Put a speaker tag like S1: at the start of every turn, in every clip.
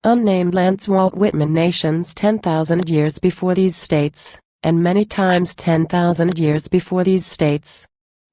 S1: Unnamed lands. Walt Whitman. Nations 10,000 years before these states, and many times 10,000 years before these states.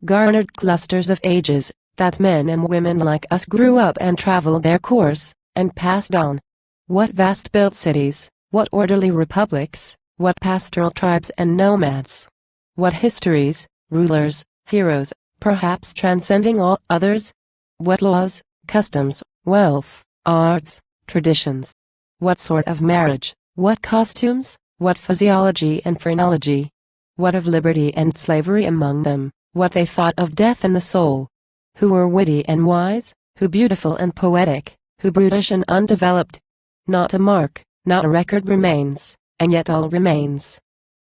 S1: Garnered clusters of ages, that men and women like us grew up and traveled their course, and passed on. What vast built cities, what orderly republics, what pastoral tribes and nomads. What histories, rulers, heroes, perhaps transcending all others. What laws, customs, wealth, arts, traditions. What sort of marriage, what costumes, what physiology and phrenology. What of liberty and slavery among them, what they thought of death and the soul. Who were witty and wise, who beautiful and poetic, who brutish and undeveloped. Not a mark, not a record remains, and yet all remains.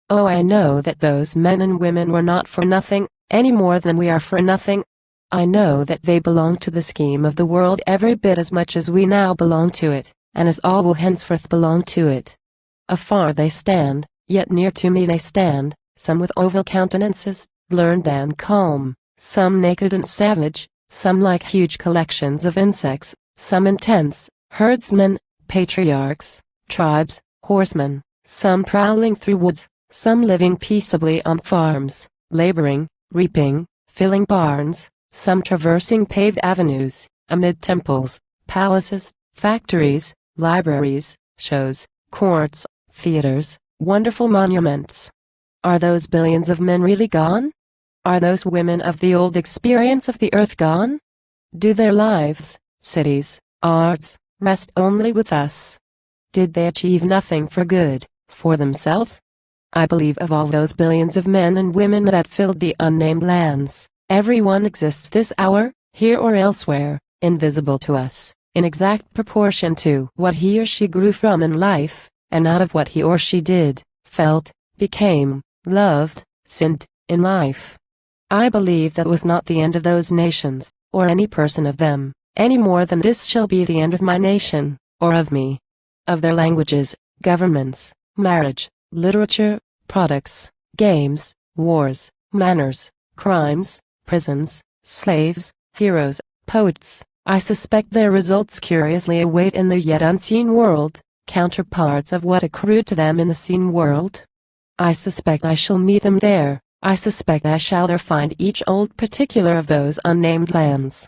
S1: Oh, I know that those men and women were not for nothing, any more than we are for nothing. I know that they belonged to the scheme of the world every bit as much as we now belong to it, and as all will henceforth belong to it. Afar they stand, yet near to me they stand, some with oval countenances, learned and calm, some naked and savage, some like huge collections of insects, some intense, herdsmen, patriarchs, tribes, horsemen, some prowling through woods, some living peaceably on farms, laboring, reaping, filling barns, some traversing paved avenues, amid temples, palaces, factories, libraries, shows, courts, theaters, wonderful monuments. Are those billions of men really gone? Are those women of the old experience of the earth gone? Do their lives, cities, arts, rest only with us? Did they achieve nothing for good, for themselves? I believe of all those billions of men and women that filled the unnamed lands, every one exists this hour, here or elsewhere, invisible to us, in exact proportion to what he or she grew from in life, and out of what he or she did, felt, became, loved, sinned, in life. I believe that was not the end of those nations, or any person of them, any more than this shall be the end of my nation, or of me. Of their languages, governments, marriage, literature, products, games, wars, manners, crimes, prisons, slaves, heroes, poets, I suspect their results curiously await in the yet unseen world, counterparts of what accrued to them in the seen world. I suspect I shall meet them there, I suspect I shall there find each old particular of those unnamed lands.